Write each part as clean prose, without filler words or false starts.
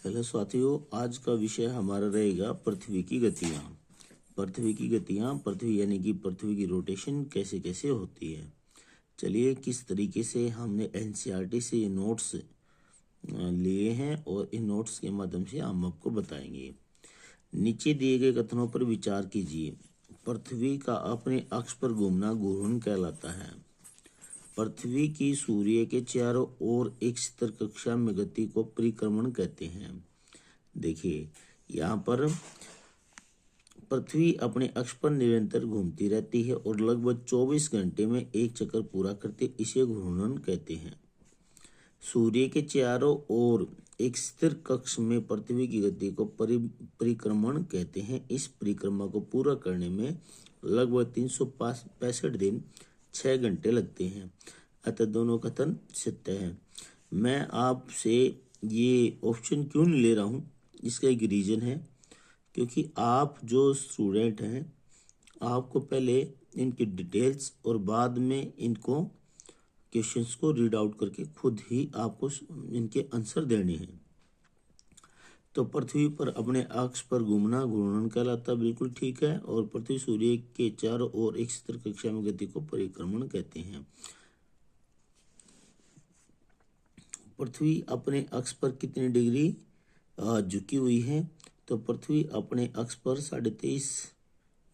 Hello साथियों, आज का विषय हमारा रहेगा पृथ्वी की गतियां। पृथ्वी की गतियां, पृथ्वी यानी कि पृथ्वी की रोटेशन कैसे कैसे होती है। चलिए, किस तरीके से हमने एनसीईआरटी से ये नोट्स लिए हैं और इन नोट्स के माध्यम से हम आपको बताएंगे। नीचे दिए गए कथनों पर विचार कीजिए। पृथ्वी का अपने अक्ष पर घूमना घूर्णन कहलाता है। पृथ्वी की सूर्य के चारों ओर एक स्थिर कक्षा में गति को परिक्रमण कहते हैं। देखिए, यहाँ पर पृथ्वी अपने अक्ष पर निरंतर घूमती रहती है और लगभग 24 घंटे में एक चक्कर पूरा करते, इसे घूर्णन कहते हैं। सूर्य के चारों ओर एक स्थिर कक्ष में पृथ्वी की गति को परिक्रमण कहते हैं। इस परिक्रमा को पूरा करने में लगभग 365 दिन 6 घंटे लगते हैं। अतः दोनों कथन सत्य है। मैं आपसे ये ऑप्शन क्यों नहीं ले रहा हूँ, इसका एक रीजन है, क्योंकि आप जो स्टूडेंट हैं आपको पहले इनकी डिटेल्स और बाद में इनको क्वेश्चंस को रीड आउट करके खुद ही आपको इनके आंसर देने हैं। तो पृथ्वी पर अपने अक्ष पर घूमना घूर्णन कहलाता, बिल्कुल ठीक है। और पृथ्वी सूर्य के चारों ओर एक स्थिर कक्षा में गति को परिक्रमण कहते हैं। पृथ्वी अपने अक्ष पर कितनी डिग्री झुकी हुई है? तो पृथ्वी अपने अक्ष पर 23.5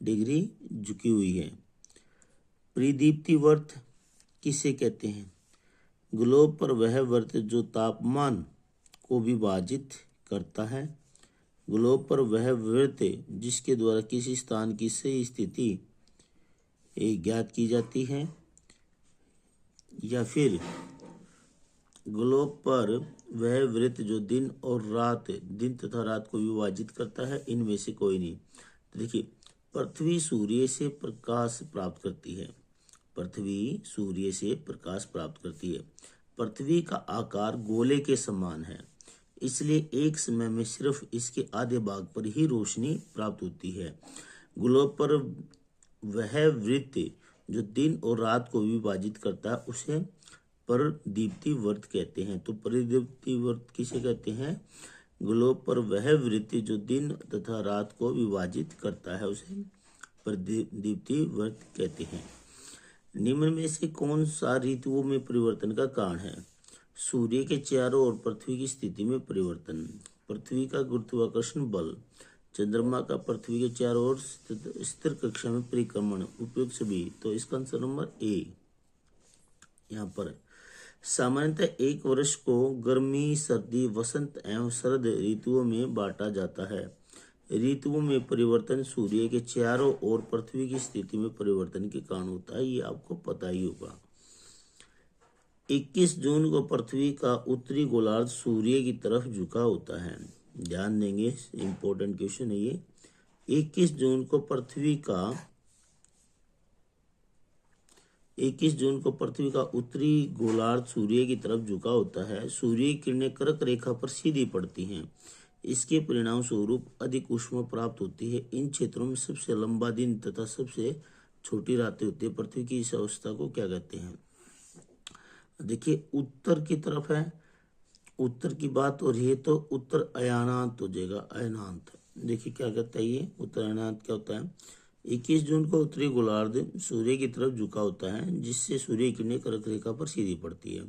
डिग्री झुकी हुई है। परिदीप्ति वर्त किसे कहते हैं? ग्लोब पर वह वर्त जो तापमान को विभाजित करता है। ग्लोब पर वह वृत्त जिसके द्वारा किसी स्थान की सही स्थिति ज्ञात की जाती है। या फिर ग्लोब पर वह वृत्त जो दिन तथा रात को विभाजित करता है। इनमें से कोई नहीं। तो देखिए, पृथ्वी सूर्य से प्रकाश प्राप्त करती है। पृथ्वी सूर्य से प्रकाश प्राप्त करती है। पृथ्वी का आकार गोले के समान है, इसलिए एक समय में सिर्फ इसके आधे भाग पर ही रोशनी प्राप्त होती है। ग्लोब पर वह वृत्त जो दिन और रात को विभाजित करता है उसे परिदीप्ति वर्त कहते हैं। तो परिदीप्ति वर्त किसे कहते हैं? ग्लोब पर वह वृत्त जो दिन तथा रात को विभाजित करता है उसे परिदीप्ति वर्त कहते हैं। निम्न में से कौन सा ऋतुओं में परिवर्तन का कारण है? सूर्य के चारों ओर पृथ्वी की स्थिति में परिवर्तन, पृथ्वी का गुरुत्वाकर्षण बल, चंद्रमा का पृथ्वी के चारों ओर स्थिर कक्षा में परिक्रमण, उपयुक्त सभी। तो इसका आंसर नंबर ए यहाँ पर। सामान्यतः एक वर्ष को गर्मी, सर्दी, वसंत एवं शरद ऋतुओं में बांटा जाता है। ऋतुओं में परिवर्तन सूर्य के चारों ओर पृथ्वी की स्थिति में परिवर्तन के कारण होता है, ये आपको पता ही होगा। 21 जून को पृथ्वी का उत्तरी गोलार्ध सूर्य की तरफ झुका होता है। ध्यान देंगे, इंपॉर्टेंट क्वेश्चन है ये। 21 जून को पृथ्वी का उत्तरी गोलार्ध सूर्य की तरफ झुका होता है। सूर्य की किरणें कर्क रेखा पर सीधी पड़ती हैं। इसके परिणाम स्वरूप अधिक ऊष्मा प्राप्त होती है। इन क्षेत्रों में सबसे लंबा दिन तथा सबसे छोटी रातें होती है। पृथ्वी की इस अवस्था को क्या कहते हैं? देखिए, उत्तर की तरफ है, उत्तर की बात हो रही है तो उत्तर अयानांत हो जाएगा। अयनांत, देखिए क्या कहता है ये उत्तर अयनांत क्या होता है? 21 जून को उत्तरी गोलार्ध सूर्य की तरफ झुका होता है, जिससे सूर्य की किरणें कर्क रेखा पर सीधी पड़ती है।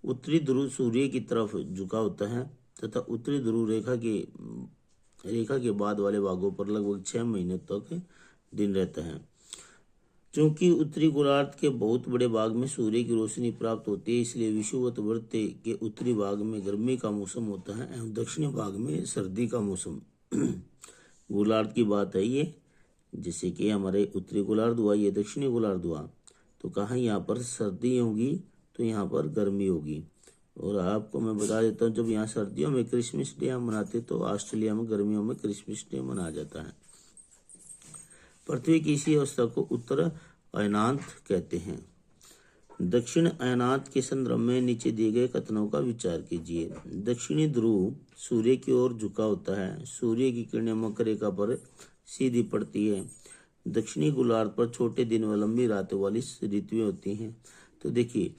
उत्तरी ध्रुव सूर्य की तरफ झुका होता है तथा उत्तरी ध्रुव रेखा के बाद वाले भागों पर लगभग 6 महीने तक दिन रहता है। क्योंकि उत्तरी गोलार्ध के बहुत बड़े भाग में सूर्य की रोशनी प्राप्त होती है, इसलिए विषुवत वृत्त के उत्तरी भाग में गर्मी का मौसम होता है एवं दक्षिणी भाग में सर्दी का मौसम। गोलार्ध की बात है ये, जैसे कि हमारे उत्तरी गोलार्ध हुआ, ये दक्षिणी गोलार्ध हुआ। तो कहाँ यहाँ पर सर्दी होगी तो यहाँ पर गर्मी होगी। और आपको मैं बता देता हूँ, जब यहाँ सर्दियों में क्रिसमस डे हम मनाते तो ऑस्ट्रेलिया में गर्मियों में क्रिसमस डे मनाया जाता है। पृथ्वी की इसी अवस्था को उत्तर अयनांत कहते हैं। दक्षिण अयनांत के संदर्भ में नीचे दिए गए कथनों का विचार कीजिए। दक्षिणी ध्रुव सूर्य की ओर झुका होता है। सूर्य की किरणें मकर रेखा पर सीधी पड़ती है। दक्षिणी गोलार्ध पर छोटे दिन व लंबी रातों वाली ऋतुएं होती हैं तो देखिए,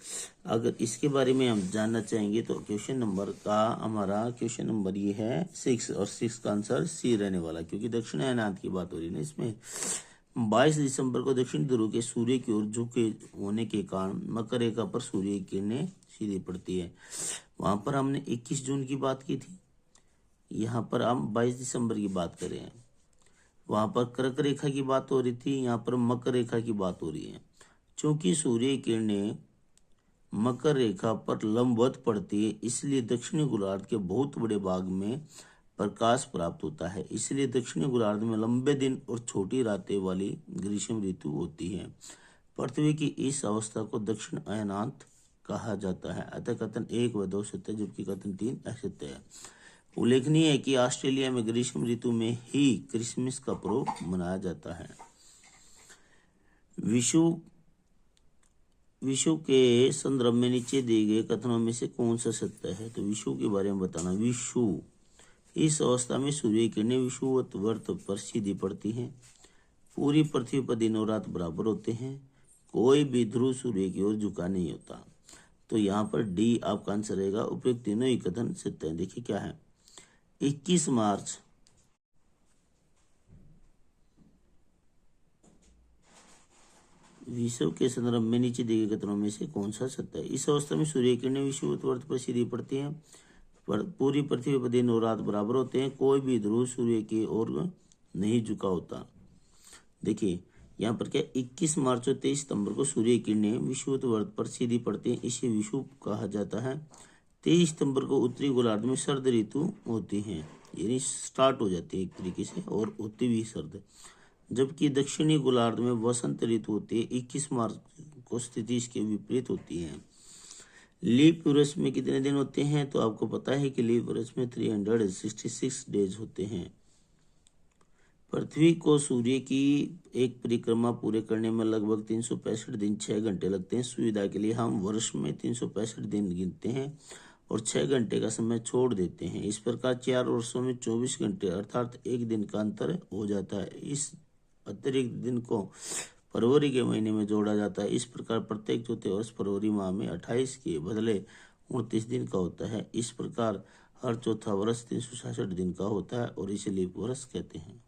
अगर इसके बारे में हम जानना चाहेंगे तो क्वेश्चन नंबर ये है 6, और 6 का आंसर सी रहने वाला, क्योंकि दक्षिण अयनांत की बात हो रही है ना इसमें। 22 दिसंबर को दक्षिण ध्रुव के सूर्य की ओर झुके होने के कारण मकर रेखा पर सूर्य की किरणें सीधी पड़ती है। वहां पर हमने 21 जून की बात की थी, यहाँ पर हम 22 दिसंबर की बात कर रहे हैं। वहां पर कर्क रेखा की बात हो रही थी, यहाँ पर मकर रेखा की बात हो रही है। चूंकि सूर्य की किरणें मकर रेखा पर लंबवत पड़ती है, इसलिए दक्षिणी गोलार्ध के बहुत बड़े भाग में प्रकाश प्राप्त होता है। इसलिए दक्षिणी गोलार्ध में लंबे दिन और छोटी रातें वाली ग्रीष्म ऋतु होती है। पृथ्वी की इस अवस्था को दक्षिण अयनांत कहा जाता है। अतः कथन 1 व 2 सत्य, जबकि कथन 3 असत्य है। उल्लेखनीय है कि ऑस्ट्रेलिया में ग्रीष्म ऋतु में ही क्रिसमस का पर्व मनाया जाता है। विषु के संदर्भ में नीचे दिए गए कथनों में से कौन सा सत्य है? तो विषु के बारे में बताना। विषु, इस अवस्था में सूर्य की किरणें विषुवत पर सीधी पड़ती हैं। पूरी पृथ्वी पर दिन और रात बराबर होते हैं। कोई भी ध्रुव सूर्य की ओर झुका नहीं होता। तो यहाँ पर डी आपका आंसर रहेगा। उपयुक्त तीनों ही कथन सत्य है। देखिए क्या है, 21 मार्च विषुव के संदर्भ में नीचे दिए गए कथनों में से कौन सा सत्य है? इस अवस्था में सूर्य की किरणें विषुवत वर्त पर सीधी पड़ती हैं। पूरी पृथ्वी पर दिन और रात बराबर होते हैं। कोई भी ध्रुव सूर्य की ओर नहीं झुका होता। देखिए यहाँ पर क्या, 21 मार्च और 23 सितंबर को सूर्य की किरणें विषुवत वर्त पर सीधी पड़ती हैं, इसे विषुव कहा जाता है। 23 सितंबर को उत्तरी गोलार्ध में सर्द ऋतु होती है, यानी स्टार्ट हो जाती है एक तरीके से, और होती भी सर्द। जबकि दक्षिणी गोलार्ध में वसंत ऋतु होती है। 21 मार्च को स्थिति इसके विपरीत होती है। लीप वर्ष में कितने दिन होते हैं? तो आपको पता है कि लीप वर्ष में 366 डेज होते हैं। पृथ्वी को सूर्य की एक परिक्रमा पूरे करने में लगभग 365 दिन 6 घंटे लगते हैं। सुविधा के लिए हम वर्ष में 365 दिन गिनते हैं और 6 घंटे का समय छोड़ देते हैं। इस प्रकार 4 वर्षों में 24 घंटे अर्थात 1 दिन का अंतर हो जाता है। इस अतिरिक्त दिन को फरवरी के महीने में जोड़ा जाता है। इस प्रकार प्रत्येक चौथे वर्ष फरवरी माह में 28 के बदले 29 दिन का होता है। इस प्रकार हर चौथा वर्ष 366 दिन का होता है और इसे लीप वर्ष कहते हैं।